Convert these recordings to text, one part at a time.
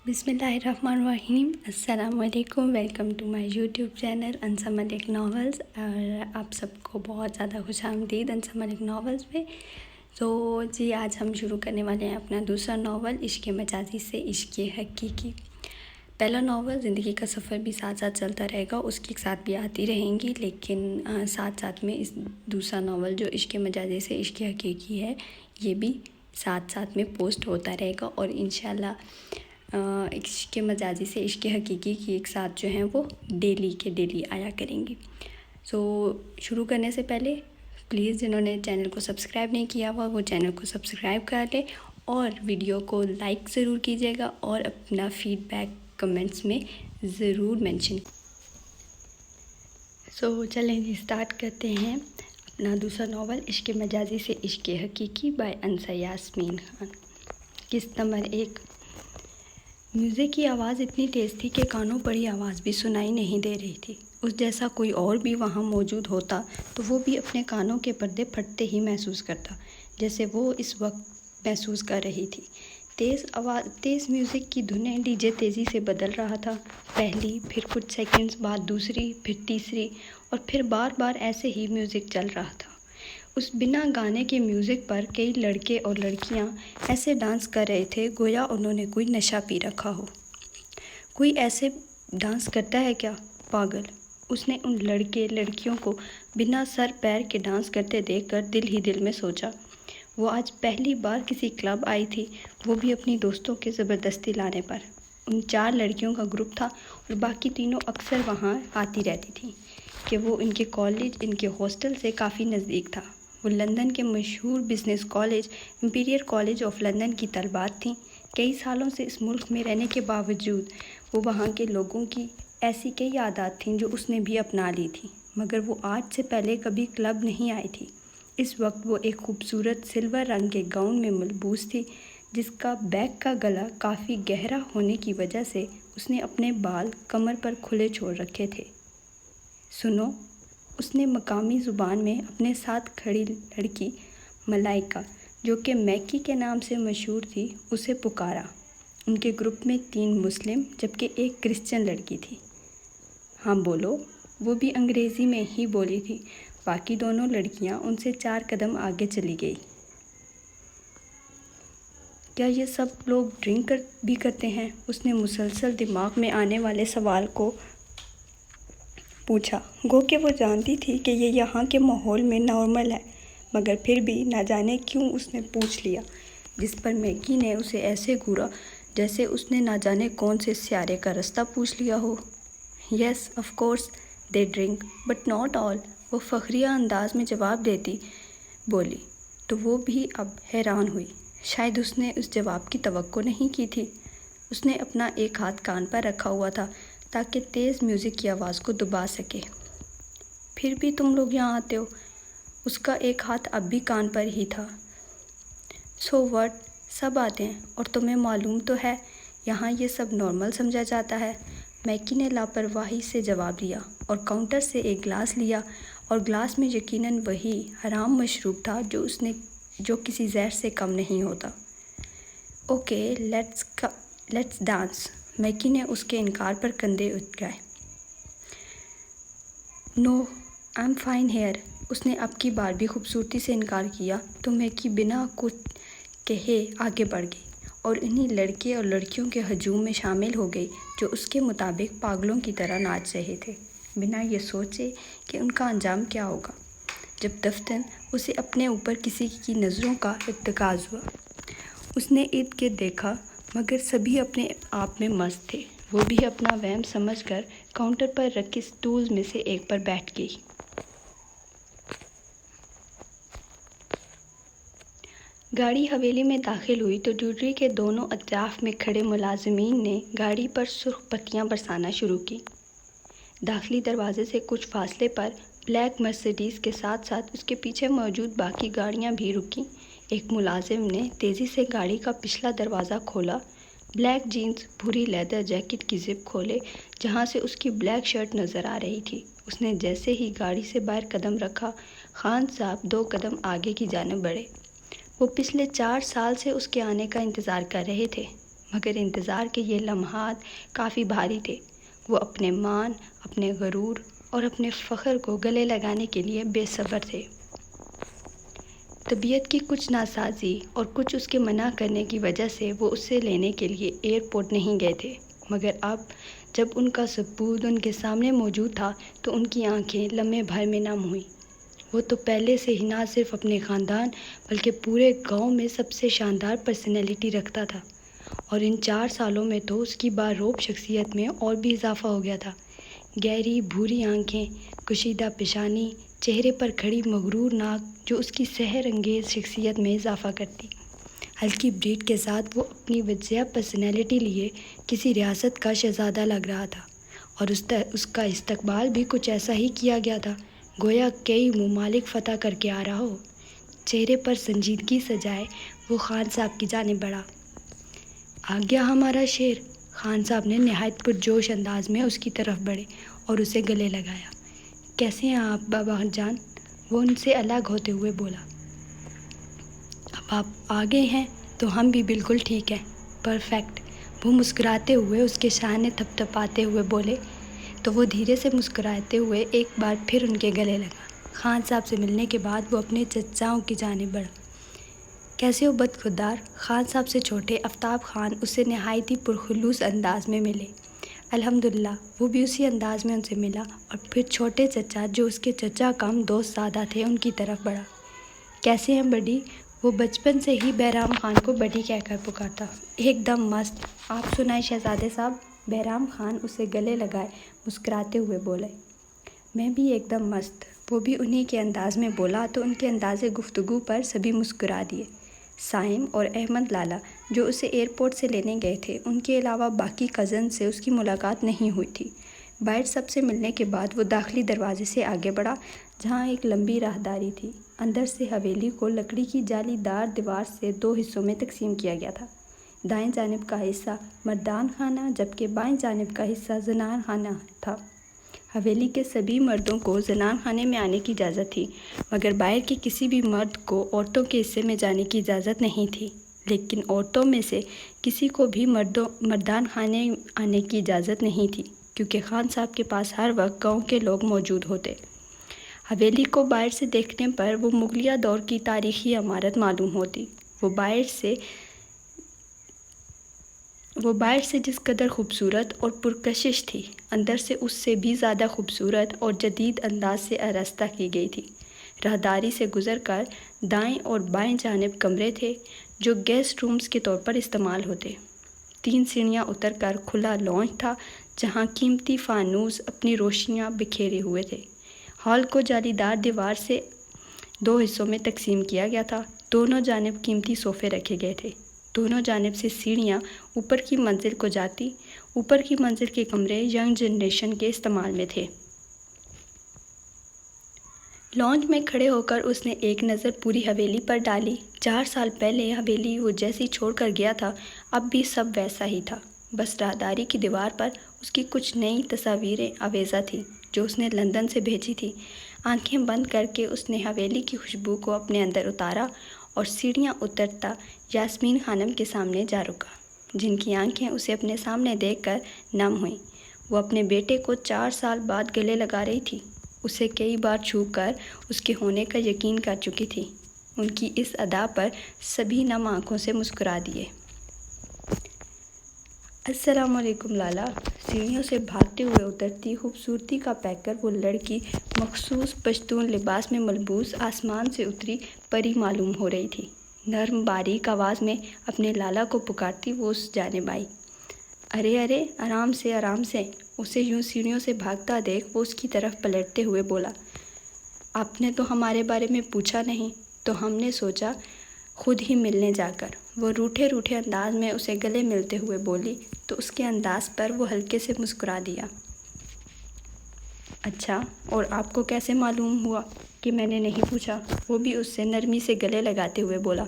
بسم اللہ الرحمن الرحیم۔ السلام علیکم، welcome to my YouTube channel Insa Malik novels. اور آپ سب کو بہت زیادہ خوش آمدید انسا ملک ناولز پہ۔ تو جی آج ہم شروع کرنے والے ہیں اپنا دوسرا ناول عشق مجازی سے عشق حقیقی۔ پہلا ناول زندگی کا سفر بھی ساتھ ساتھ چلتا رہے گا، اس کے ساتھ بھی آتی رہیں گی، لیکن ساتھ ساتھ میں اس دوسرا ناول جو عشق مجازی سے عشق حقیقی ہے یہ بھی ساتھ ساتھ میں پوسٹ ہوتا رہے گا، اور انشاءاللہ عشق مجازی سے عشق حقیقی کی ایک ساتھ جو ہیں وہ ڈیلی آیا کریں گی۔ سو شروع کرنے سے پہلے پلیز جنہوں نے چینل کو سبسکرائب نہیں کیا ہوا وہ چینل کو سبسکرائب کر لیں، اور ویڈیو کو لائک ضرور کیجیے گا، اور اپنا فیڈ بیک کمنٹس میں ضرور مینشن۔ سو چلیں جی اسٹارٹ کرتے ہیں اپنا دوسرا ناول عشق مجازی سے عشق حقیقی بائی انسا یاسمین خان۔ قسط نمبر 1۔ میوزک کی آواز اتنی تیز تھی کہ کانوں پڑی آواز بھی سنائی نہیں دے رہی تھی۔ اس جیسا کوئی اور بھی وہاں موجود ہوتا تو وہ بھی اپنے کانوں کے پردے پھٹتے ہی محسوس کرتا، جیسے وہ اس وقت محسوس کر رہی تھی۔ تیز میوزک کی دھنیں ڈی جے تیزی سے بدل رہا تھا، پہلی، پھر کچھ سیکنڈز بعد دوسری، پھر تیسری، اور پھر بار بار ایسے ہی میوزک چل رہا تھا۔ اس بنا گانے کے میوزک پر کئی لڑکے اور لڑکیاں ایسے ڈانس کر رہے تھے گویا انہوں نے کوئی نشہ پی رکھا ہو۔ کوئی ایسے ڈانس کرتا ہے کیا؟ پاگل! اس نے ان لڑکے لڑکیوں کو بنا سر پیر کے ڈانس کرتے دیکھ کر دل ہی دل میں سوچا۔ وہ آج پہلی بار کسی کلب آئی تھی، وہ بھی اپنی دوستوں کے زبردستی لانے پر۔ ان 4 لڑکیوں کا گروپ تھا اور باقی تینوں اکثر وہاں آتی رہتی تھیں کہ وہ ان کے کالج ان کے ہاسٹل سے کافی نزدیک تھا۔ وہ لندن کے مشہور business college Imperial college of London کی طالبات تھیں۔ کئی سالوں سے اس ملک میں رہنے کے باوجود وہ وہاں کے لوگوں کی ایسی کئی عادات تھیں جو اس نے بھی اپنا لی تھیں، مگر وہ آج سے پہلے کبھی کلب نہیں آئی تھی۔ اس وقت وہ ایک خوبصورت سلور رنگ کے گاؤن میں ملبوس تھی، جس کا بیک کا گلا کافی گہرا ہونے کی وجہ سے اس نے اپنے بال کمر پر کھلے چھوڑ رکھے تھے۔ سنو، اس نے مقامی زبان میں اپنے ساتھ کھڑی لڑکی ملائکہ، جو کہ میکی کے نام سے مشہور تھی، اسے پکارا۔ ان کے گروپ میں 3 مسلم جبکہ ایک کرسچن لڑکی تھی۔ ہاں بولو، وہ بھی انگریزی میں ہی بولی تھی۔ باقی دونوں لڑکیاں ان سے 4 قدم آگے چلی گئی۔ کیا یہ سب لوگ ڈرنک بھی کرتے ہیں؟ اس نے مسلسل دماغ میں آنے والے سوال کو پوچھا، گو کہ وہ جانتی تھی کہ یہ یہاں کے ماحول میں نارمل ہے، مگر پھر بھی نہ جانے کیوں اس نے پوچھ لیا، جس پر میکی نے اسے ایسے گھورا جیسے اس نے نہ جانے کون سے سیارے کا رستہ پوچھ لیا ہو۔ Yes of course they drink but not all, وہ فخریہ انداز میں جواب دیتی بولی۔ تو وہ بھی اب حیران ہوئی، شاید اس نے اس جواب کی توقع نہیں کی تھی۔ اس نے اپنا ایک ہاتھ کان پر رکھا ہوا تھا تاکہ تیز میوزک کی آواز کو دبا سکے۔ پھر بھی تم لوگ یہاں آتے ہو؟ اس کا ایک ہاتھ اب بھی کان پر ہی تھا۔ سو واٹ، سب آتے ہیں، اور تمہیں معلوم تو ہے یہاں یہ سب نارمل سمجھا جاتا ہے۔ میکی نے لاپرواہی سے جواب دیا اور کاؤنٹر سے ایک گلاس لیا، اور گلاس میں یقیناً وہی حرام مشروب تھا جو کسی زہر سے کم نہیں ہوتا۔ اوکے لیٹس ڈانس، میکی نے اس کے انکار پر کندھے اٹھائے۔ نو آئی ایم فائن ہیئر، اس نے اب کی بار بھی خوبصورتی سے انکار کیا، تو میکی بنا کچھ کہے آگے بڑھ گئی اور انہی لڑکے اور لڑکیوں کے ہجوم میں شامل ہو گئی جو اس کے مطابق پاگلوں کی طرح ناچ رہے تھے، بنا یہ سوچے کہ ان کا انجام کیا ہوگا۔ جب دفتن اسے اپنے اوپر کسی کی نظروں کا ارتکاز ہوا، اس نے ارد گرد دیکھا، مگر سبھی اپنے آپ میں مست تھے۔ وہ بھی اپنا وہم سمجھ کر کاؤنٹر پر رکھے سٹولز میں سے ایک پر بیٹھ گئی۔ گاڑی حویلی میں داخل ہوئی تو ڈیوٹی کے دونوں اطراف میں کھڑے ملازمین نے گاڑی پر سرخ پتیاں برسانا شروع کی۔ داخلی دروازے سے کچھ فاصلے پر بلیک مرسیڈیز کے ساتھ ساتھ اس کے پیچھے موجود باقی گاڑیاں بھی رکیں۔ ایک ملازم نے تیزی سے گاڑی کا پچھلا دروازہ کھولا، بلیک جینز، بھوری لیدر جیکٹ کی زپ کھولے جہاں سے اس کی بلیک شرٹ نظر آ رہی تھی۔ اس نے جیسے ہی گاڑی سے باہر قدم رکھا، خان صاحب 2 قدم آگے کی جانب بڑھے۔ وہ پچھلے 4 سال سے اس کے آنے کا انتظار کر رہے تھے، مگر انتظار کے یہ لمحات کافی بھاری تھے۔ وہ اپنے مان، اپنے غرور اور اپنے فخر کو گلے لگانے کے لیے بے صبر تھے۔ طبیعت کی کچھ ناسازی اور کچھ اس کے منع کرنے کی وجہ سے وہ اسے لینے کے لیے ایئرپورٹ نہیں گئے تھے، مگر اب جب ان کا ثبوت ان کے سامنے موجود تھا تو ان کی آنکھیں لمحے بھر میں نم ہوئیں۔ وہ تو پہلے سے ہی نہ صرف اپنے خاندان بلکہ پورے گاؤں میں سب سے شاندار پرسنالٹی رکھتا تھا، اور ان 4 سالوں میں تو اس کی باروب شخصیت میں اور بھی اضافہ ہو گیا تھا۔ گہری بھوری آنکھیں، کشیدہ پیشانی، چہرے پر کھڑی مغرور ناک جو اس کی سحر انگیز شخصیت میں اضافہ کرتی۔ ہلکی بریڈ کے ساتھ وہ اپنی وجیہ پرسنالٹی لیے کسی ریاست کا شہزادہ لگ رہا تھا، اور اس کا استقبال بھی کچھ ایسا ہی کیا گیا تھا گویا کئی ممالک فتح کر کے آ رہا ہو۔ چہرے پر سنجیدگی سجائے وہ خان صاحب کی جانب بڑھا۔ آ گیا ہمارا شیر، خان صاحب نے نہایت پرجوش انداز میں اس کی طرف بڑھے اور اسے گلے لگایا۔ کیسے ہیں آپ بابا جان؟ وہ ان سے الگ ہوتے ہوئے بولا۔ اب آپ آ گئے ہیں تو ہم بھی بالکل ٹھیک ہیں، پرفیکٹ۔ وہ مسکراتے ہوئے اس کے سامنے تھپتھپاتے ہوئے بولے تو وہ دھیرے سے مسکراتے ہوئے ایک بار پھر ان کے گلے لگا۔ خان صاحب سے ملنے کے بعد وہ اپنے چچاؤں کی جانب بڑھا۔ کیسے ہو بدخودار؟ خان صاحب سے چھوٹے آفتاب خان اسے نہایت ہی پرخلوص انداز میں ملے۔ الحمدللہ، وہ بھی اسی انداز میں ان سے ملا اور پھر چھوٹے چچا جو اس کے چچا کم دوست زیادہ تھے ان کی طرف بڑھا۔ کیسے ہیں بڈی؟ وہ بچپن سے ہی بہرام خان کو بڈی کہہ کر پکارتا۔ ایک دم مست۔ آپ سنائیں شہزادے صاحب؟ بہرام خان اسے گلے لگائے مسکراتے ہوئے بولے۔ میں بھی ایک دم مست۔ وہ بھی انہی کے انداز میں بولا تو ان کے انداز گفتگو پر سبھی مسکرا دیے۔ سائم اور احمد لالا جو اسے ایئرپورٹ سے لینے گئے تھے، ان کے علاوہ باقی کزن سے اس کی ملاقات نہیں ہوئی تھی۔ باہر سب سے ملنے کے بعد وہ داخلی دروازے سے آگے بڑھا جہاں ایک لمبی راہداری تھی۔ اندر سے حویلی کو لکڑی کی جالی دار دیوار سے 2 حصوں میں تقسیم کیا گیا تھا۔ دائیں جانب کا حصہ مردان خانہ جبکہ بائیں جانب کا حصہ زنان خانہ تھا۔ حویلی کے سبھی مردوں کو زنان خانے میں آنے کی اجازت تھی، مگر باہر کے کسی بھی مرد کو عورتوں کے حصے میں جانے کی اجازت نہیں تھی۔ لیکن عورتوں میں سے کسی کو بھی مردان خانے آنے کی اجازت نہیں تھی، کیونکہ خان صاحب کے پاس ہر وقت گاؤں کے لوگ موجود ہوتے۔ حویلی کو باہر سے دیکھنے پر وہ مغلیہ دور کی تاریخی عمارت معلوم ہوتی۔ وہ باہر سے جس قدر خوبصورت اور پرکشش تھی، اندر سے اس سے بھی زیادہ خوبصورت اور جدید انداز سے آراستہ کی گئی تھی۔ راہداری سے گزر کر دائیں اور بائیں جانب کمرے تھے جو گیسٹ رومز کے طور پر استعمال ہوتے۔ 3 سیڑھیاں اتر کر کھلا لانچ تھا جہاں قیمتی فانوس اپنی روشنیاں بکھیرے ہوئے تھے۔ ہال کو جالی دار دیوار سے 2 حصوں میں تقسیم کیا گیا تھا۔ دونوں جانب قیمتی صوفے رکھے گئے تھے۔ دونوں جانب سے سیڑھیاں اوپر کی منزل کو جاتی۔ اوپر کی منزل کے کمرے ینگ جنریشن کے استعمال میں تھے۔ لانچ میں کھڑے ہو کر اس نے ایک نظر پوری حویلی پر ڈالی۔ 4 سال پہلے حویلی وہ جیسی چھوڑ کر گیا تھا اب بھی سب ویسا ہی تھا، بس راہداری کی دیوار پر اس کی کچھ نئی تصاویریں آویزاں تھیں جو اس نے لندن سے بھیجی تھی۔ آنکھیں بند کر کے اس نے حویلی کی خوشبو کو اپنے اندر اتارا اور سیڑھیاں اترتا یاسمین خانم کے سامنے جا رکا، جن کی آنکھیں اسے اپنے سامنے دیکھ کر نم ہوئیں۔ وہ اپنے بیٹے کو 4 سال بعد گلے لگا رہی تھی، اسے کئی بار چھو کر اس کے ہونے کا یقین کر چکی تھی۔ ان کی اس ادا پر سبھی نم آنکھوں سے مسکرا دیے۔ السلام علیکم لالا۔ سیڑھیوں سے بھاگتے ہوئے اترتی خوبصورتی کا پیکر وہ لڑکی مخصوص پشتون لباس میں ملبوس آسمان سے اتری پری معلوم ہو رہی تھی۔ نرم باریک آواز میں اپنے لالا کو پکارتی وہ اس جانب آئی۔ ارے ارے، آرام سے آرام سے۔ اسے یوں سیڑھیوں سے بھاگتا دیکھ وہ اس کی طرف پلٹتے ہوئے بولا۔ آپ نے تو ہمارے بارے میں پوچھا نہیں، تو ہم نے سوچا خود ہی ملنے جا کر۔ وہ روٹھے روٹھے انداز میں اسے گلے ملتے ہوئے بولی تو اس کے انداز پر وہ ہلکے سے مسکرا دیا۔ اچھا، اور آپ کو کیسے معلوم ہوا کہ میں نے نہیں پوچھا؟ وہ بھی اس سے نرمی سے گلے لگاتے ہوئے بولا۔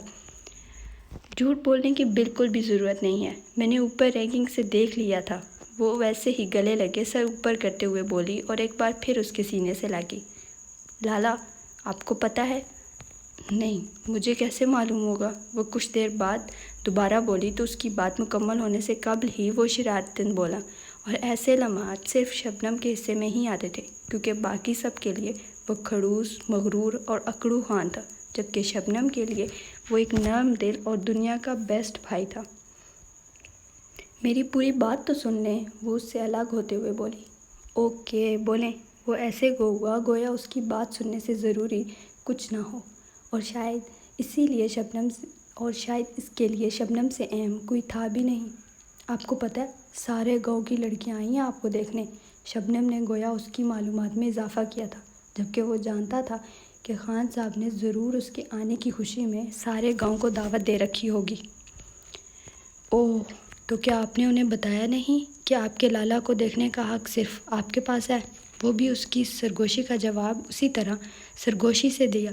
جھوٹ بولنے کی بالکل بھی ضرورت نہیں ہے، میں نے اوپر ریگنگ سے دیکھ لیا تھا۔ وہ ویسے ہی گلے لگے سر اوپر کرتے ہوئے بولی اور ایک بار پھر اس کے سینے سے لگی۔ لالا، آپ کو پتہ ہے؟ نہیں، مجھے کیسے معلوم ہوگا؟ وہ کچھ دیر بعد دوبارہ بولی تو اس کی بات مکمل ہونے سے قبل ہی وہ شرارتاً بولا، اور ایسے لمحات صرف شبنم کے حصے میں ہی آتے تھے، کیونکہ باقی سب کے لیے وہ کھڑوس، مغرور اور اکڑو خان تھا، جبکہ شبنم کے لیے وہ ایک نرم دل اور دنیا کا بیسٹ بھائی تھا۔ میری پوری بات تو سن لیں، وہ اس سے الگ ہوتے ہوئے بولی۔ اوکے، بولیں۔ وہ ایسے ہوا گویا اس کی بات سننے سے ضروری کچھ نہ ہو، اور شاید اس کے لیے شبنم سے اہم کوئی تھا بھی نہیں۔ آپ کو پتہ ہے، سارے گاؤں کی لڑکیاں آئی ہیں آپ کو دیکھنے۔ شبنم نے گویا اس کی معلومات میں اضافہ کیا تھا، جبکہ وہ جانتا تھا کہ خان صاحب نے ضرور اس کے آنے کی خوشی میں سارے گاؤں کو دعوت دے رکھی ہوگی۔ اوہ، تو کیا آپ نے انہیں بتایا نہیں کہ آپ کے لالا کو دیکھنے کا حق صرف آپ کے پاس ہے؟ وہ بھی اس کی سرگوشی کا جواب اسی طرح سرگوشی سے دیا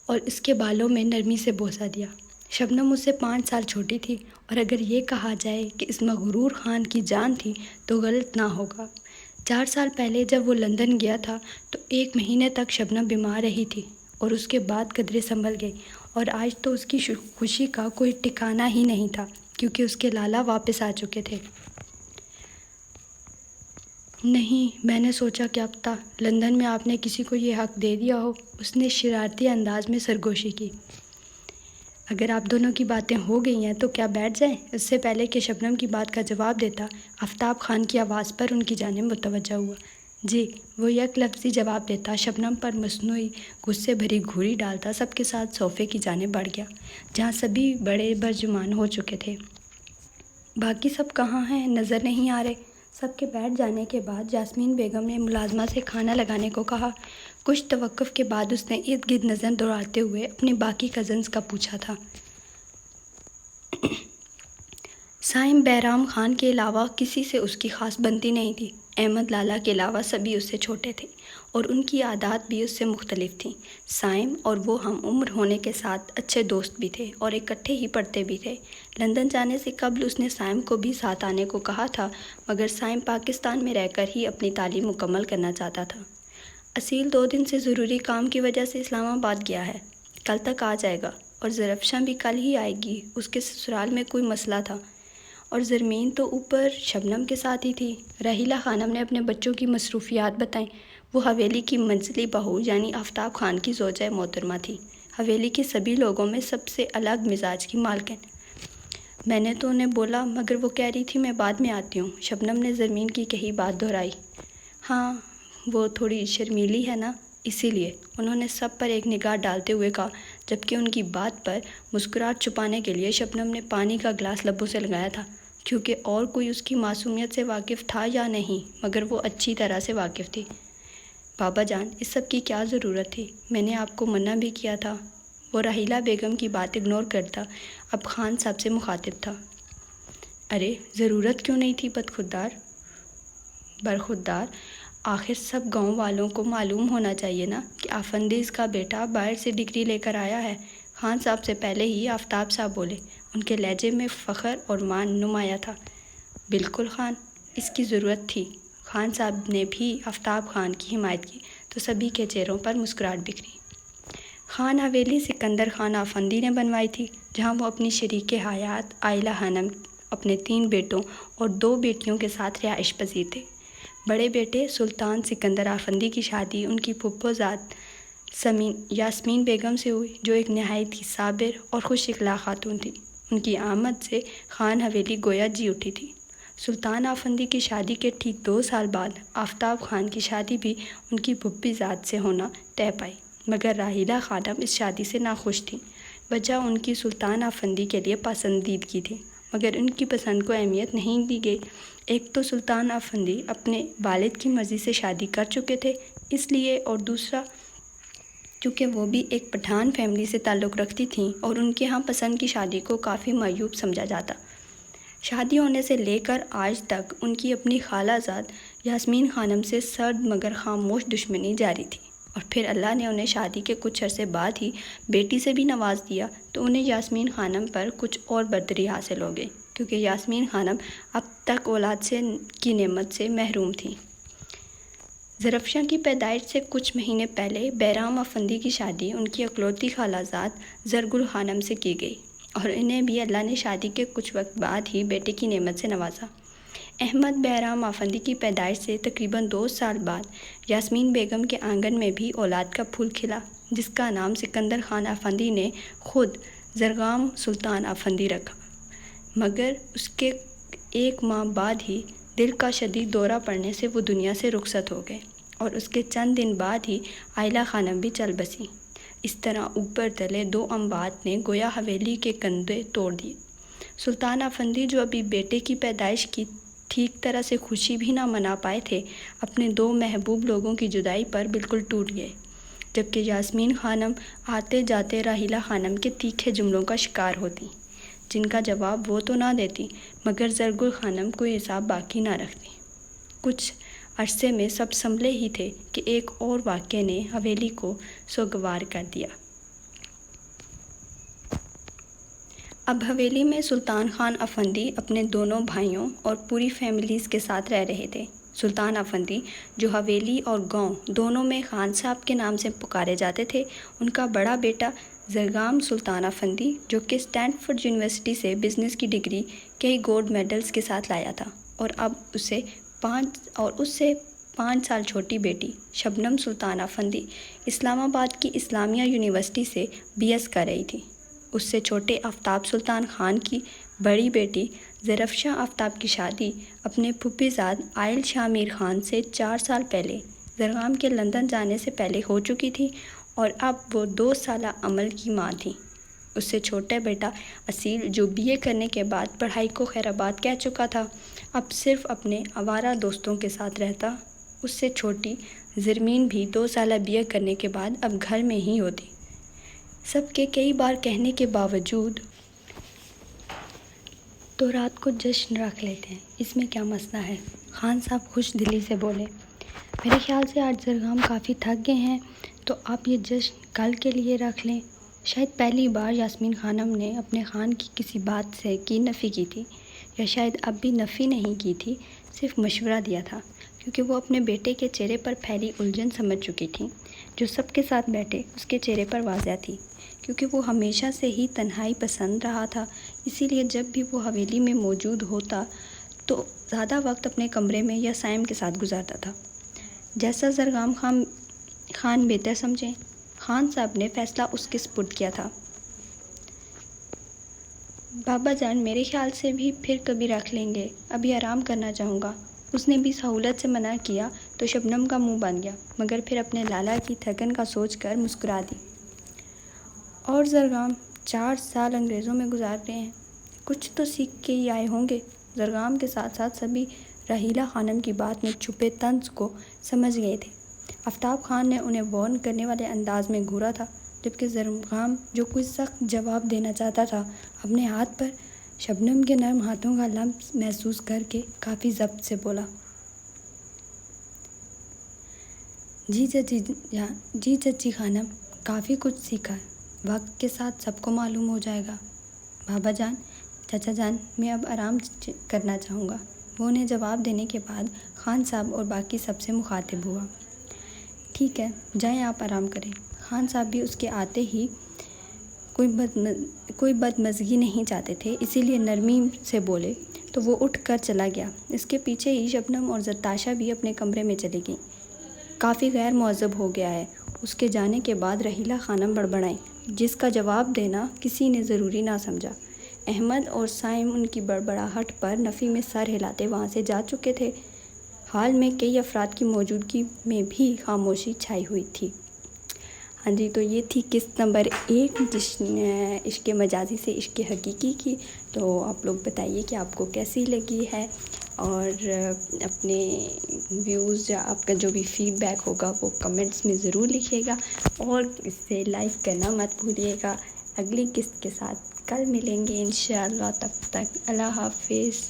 اور اس کے بالوں میں نرمی سے بوسہ دیا۔ شبنم مجھ سے 5 سال چھوٹی تھی، اور اگر یہ کہا جائے کہ اس مغرور خان کی جان تھی تو غلط نہ ہوگا۔ 4 سال پہلے جب وہ لندن گیا تھا تو 1 مہینے تک شبنم بیمار رہی تھی، اور اس کے بعد قدرے سنبھل گئی، اور آج تو اس کی خوشی کا کوئی ٹھکانہ ہی نہیں تھا، کیونکہ اس کے لالا واپس آ چکے تھے۔ نہیں، میں نے سوچا کہ اب تک لندن میں آپ نے کسی کو یہ حق دے دیا ہو۔ اس نے شرارتی انداز میں سرگوشی کی۔ اگر آپ دونوں کی باتیں ہو گئی ہیں تو کیا بیٹھ جائیں؟ اس سے پہلے کہ شبنم کی بات کا جواب دیتا، آفتاب خان کی آواز پر ان کی جانب متوجہ ہوا۔ جی، وہ یک لفظی جواب دیتا، شبنم پر مصنوعی غصے بھری گھوری ڈالتا سب کے ساتھ صوفے کی جانب بڑھ گیا، جہاں سبھی بڑے برجمان ہو چکے تھے۔ باقی سب کہاں ہیں؟ نظر نہیں آ رہے۔ سب کے بیٹھ جانے کے بعد یاسمین بیگم نے ملازمہ سے کھانا لگانے کو کہا۔ کچھ توقف کے بعد اس نے ارد گرد نظر دوڑاتے ہوئے اپنے باقی کزنز کا پوچھا تھا۔ سائم بیرام خان کے علاوہ کسی سے اس کی خاص بنتی نہیں تھی۔ احمد لالا کے علاوہ سبھی اس سے چھوٹے تھے، اور ان کی عادات بھی اس سے مختلف تھیں۔ سائم اور وہ ہم عمر ہونے کے ساتھ اچھے دوست بھی تھے اور اکٹھے ہی پڑھتے بھی تھے۔ لندن جانے سے قبل اس نے سائم کو بھی ساتھ آنے کو کہا تھا، مگر سائم پاکستان میں رہ کر ہی اپنی تعلیم مکمل کرنا چاہتا تھا۔ اصیل 2 دن سے ضروری کام کی وجہ سے اسلام آباد گیا ہے، کل تک آ جائے گا، اور زرفشاں بھی کل ہی آئے گی۔ اس کے سسرال میں کوئی مسئلہ تھا، اور زرمین تو اوپر شبنم کے ساتھ ہی تھی۔ راحیلہ خانم نے اپنے بچوں کی مصروفیات بتائیں۔ وہ حویلی کی منزلی بہو یعنی آفتاب خان کی زوجہ محترمہ تھی، حویلی کے سبھی لوگوں میں سب سے الگ مزاج کی مالکن۔ میں نے تو انہیں بولا، مگر وہ کہہ رہی تھی میں بعد میں آتی ہوں۔ شبنم نے زرمین کی کہی بات دہرائی۔ ہاں، وہ تھوڑی شرمیلی ہے نا، اسی لیے، انہوں نے سب پر ایک نگاہ ڈالتے ہوئے کہا، جبکہ ان کی بات پر مسکراہٹ چھپانے کے لیے شبنم نے پانی کا گلاس لبوں سے لگایا تھا، کیونکہ اور کوئی اس کی معصومیت سے واقف تھا یا نہیں، مگر وہ اچھی طرح سے واقف تھی۔ بابا جان، اس سب کی کیا ضرورت تھی؟ میں نے آپ کو منع بھی کیا تھا۔ وہ راحیلہ بیگم کی بات اگنور کرتا اب خان صاحب سے مخاطب تھا۔ ارے، ضرورت کیوں نہیں تھی برخودار؟ آخر سب گاؤں والوں کو معلوم ہونا چاہیے نا کہ آفندیز کا بیٹا باہر سے ڈگری لے کر آیا ہے۔ خان صاحب سے پہلے ہی آفتاب صاحب بولے، ان کے لہجے میں فخر اور مان نمایاں تھا۔ بالکل خان، اس کی ضرورت تھی۔ خان صاحب نے بھی آفتاب خان کی حمایت کی تو سبھی کے چہروں پر مسکراہٹ بکھری۔ خان حویلی سکندر خان آفندی نے بنوائی تھی، جہاں وہ اپنی شریک حیات عائلہ خانم، اپنے 3 بیٹوں اور 2 بیٹیوں کے ساتھ رہائش پذیر تھے۔ بڑے بیٹے سلطان سکندر آفندی کی شادی ان کی پھپھو زاد یاسمین بیگم سے ہوئی، جو ایک نہایت ہی صابر اور خوش اخلاق خاتون تھی۔ ان کی آمد سے خان حویلی گویا جی اٹھی تھی۔ سلطان آفندی کی شادی کے ٹھیک 2 سال بعد آفتاب خان کی شادی بھی ان کی پھپھی زاد سے ہونا طے پائی، مگر راحیلہ خانم اس شادی سے ناخوش تھیں۔ وجہ ان کی سلطان آفندی کے لیے پسندیدگی تھی، مگر ان کی پسند کو اہمیت نہیں دی گئی۔ ایک تو سلطان آفندی اپنے والد کی مرضی سے شادی کر چکے تھے، اس لیے، اور دوسرا چونکہ وہ بھی ایک پٹھان فیملی سے تعلق رکھتی تھیں اور ان کے ہاں پسند کی شادی کو کافی معیوب سمجھا جاتا۔ شادی ہونے سے لے کر آج تک ان کی اپنی خالہ زاد یاسمین خانم سے سرد مگر خاموش دشمنی جاری تھی، اور پھر اللہ نے انہیں شادی کے کچھ عرصے بعد ہی بیٹی سے بھی نواز دیا تو انہیں یاسمین خانم پر کچھ اور برتری حاصل ہو گئی، کیونکہ یاسمین خانم اب تک اولاد کی نعمت سے محروم تھیں۔ زرفشاں کی پیدائش سے کچھ مہینے پہلے بیرام آفندی کی شادی ان کی اکلوتی خالہ زاد زرگل خانم سے کی گئی، اور انہیں بھی اللہ نے شادی کے کچھ وقت بعد ہی بیٹے کی نعمت سے نوازا۔ احمد بہرام آفندی کی پیدائش سے تقریباً 2 سال بعد یاسمین بیگم کے آنگن میں بھی اولاد کا پھول کھلا، جس کا نام سکندر خان آفندی نے خود زرغام سلطان آفندی رکھا، مگر اس کے 1 ماہ بعد ہی دل کا شدید دورہ پڑنے سے وہ دنیا سے رخصت ہو گئے اور اس کے چند دن بعد ہی عائلہ خانم بھی چل بسی۔ اس طرح اوپر تلے 2 اموات نے گویا حویلی کے کندھے توڑ دیے۔ سلطان آفندی جو ابھی بیٹے کی پیدائش کی ٹھیک طرح سے خوشی بھی نہ منا پائے تھے، اپنے 2 محبوب لوگوں کی جدائی پر بالکل ٹوٹ گئے، جبکہ یاسمین خانم آتے جاتے راحیلہ خانم کے تیکھے جملوں کا شکار ہوتی، جن کا جواب وہ تو نہ دیتی مگر زرگل خانم کوئی حساب باقی نہ رکھتی۔ کچھ عرصے میں سب سنبھلے ہی تھے کہ ایک اور واقعے نے حویلی کو سوگوار کر دیا۔ اب حویلی میں سلطان خان آفندی اپنے دونوں بھائیوں اور پوری فیملیز کے ساتھ رہ رہے تھے۔ سلطان آفندی جو حویلی اور گاؤں دونوں میں خان صاحب کے نام سے پکارے جاتے تھے، ان کا بڑا بیٹا زرغام سلطان آفندی جو کہ اسٹینفورڈ یونیورسٹی سے بزنس کی ڈگری کئی گولڈ میڈلز کے ساتھ لایا تھا، اور اب اس سے 5 سال چھوٹی بیٹی شبنم سلطان آفندی اسلام آباد کی اسلامیہ یونیورسٹی سے BS کر رہی تھی۔ اس سے چھوٹے آفتاب سلطان خان کی بڑی بیٹی زرفشاں آفتاب کی شادی اپنے پھوپھی زاد عائل شاہ میر خان سے 4 سال پہلے زرغام کے لندن جانے سے پہلے ہو چکی تھی، اور اب وہ 2 سالہ عمل کی ماں تھی۔ اس سے چھوٹا بیٹا اصیل جو BA کرنے کے بعد پڑھائی کو خیر آباد کہہ چکا تھا، اب صرف اپنے آوارہ دوستوں کے ساتھ رہتا۔ اس سے چھوٹی زرمین بھی 2 سالہ BA کرنے کے بعد اب گھر میں ہی ہوتی۔ سب کے کئی بار کہنے کے باوجود تو رات کو جشن رکھ لیتے ہیں، اس میں کیا مسئلہ ہے؟ خان صاحب خوش دلی سے بولے۔ میرے خیال سے آج زرغام کافی تھک گئے ہیں، تو آپ یہ جشن کل کے لیے رکھ لیں۔ شاید پہلی بار یاسمین خانم نے اپنے خان کی کسی بات سے کی نفی کی تھی، یا شاید اب بھی نفی نہیں کی تھی، صرف مشورہ دیا تھا، کیونکہ وہ اپنے بیٹے کے چہرے پر پھیلی الجھن سمجھ چکی تھی، جو سب کے ساتھ بیٹھے اس کے چہرے پر واضح تھی، کیونکہ وہ ہمیشہ سے ہی تنہائی پسند رہا تھا۔ اسی لیے جب بھی وہ حویلی میں موجود ہوتا تو زیادہ وقت اپنے کمرے میں یا سائم کے ساتھ گزارتا تھا، جیسا زرغام خان بہتر سمجھیں۔ خان صاحب نے فیصلہ اس کے سپرد کیا تھا۔ بابا جان میرے خیال سے بھی پھر کبھی رکھ لیں گے، ابھی آرام کرنا چاہوں گا۔ اس نے بھی سہولت سے منع کیا تو شبنم کا منہ بن گیا، مگر پھر اپنے لالا کی تھکن کا سوچ کر مسکرا دی۔ اور زرغام 4 سال انگریزوں میں گزار رہے ہیں، کچھ تو سیکھ کے ہی آئے ہوں گے۔ زرغام کے ساتھ ساتھ سبھی راحیلہ خانم کی بات میں چھپے طنز کو سمجھ گئے تھے۔ آفتاب خان نے انہیں وارن کرنے والے انداز میں گھورا تھا، جبکہ زرغام جو کوئی سخت جواب دینا چاہتا تھا، اپنے ہاتھ پر شبنم کے نرم ہاتھوں کا لمس محسوس کر کے کافی ضبط سے بولا۔ جی چچی خانم، کافی کچھ سیکھا، وقت کے ساتھ سب کو معلوم ہو جائے گا۔ بابا جان، چچا جان، میں اب آرام کرنا چاہوں گا۔ وہ انہیں جواب دینے کے بعد خان صاحب اور باقی سب سے مخاطب ہوا۔ ٹھیک ہے، جائیں آپ آرام کریں۔ خان صاحب بھی اس کے آتے ہی کوئی بدمزگی نہیں چاہتے تھے، اسی لیے نرمی سے بولے تو وہ اٹھ کر چلا گیا۔ اس کے پیچھے ہی شبنم اور زرتاشا بھی اپنے کمرے میں چلی گئیں۔ کافی غیر مہذب ہو گیا ہے، اس کے جانے کے بعد راحیلہ خانم بڑبڑائیں، جس کا جواب دینا کسی نے ضروری نہ سمجھا۔ احمد اور سائم ان کی بڑبڑاہٹ پر نفی میں سر ہلاتے وہاں سے جا چکے تھے۔ حال میں کئی افراد کی موجودگی میں بھی خاموشی چھائی ہوئی تھی۔ ہاں جی، تو یہ تھی قسط نمبر 1 عشق مجازی سے عشق حقیقی کی۔ تو آپ لوگ بتائیے کہ آپ کو کیسی لگی ہے، اور اپنے ویوز یا آپ کا جو بھی فیڈ بیک ہوگا وہ کمنٹس میں ضرور لکھیے گا، اور اس سے لائک کرنا مت بھولیے گا۔ اگلی قسط کے ساتھ کل ملیں گے انشاءاللہ، تب تک اللہ حافظ۔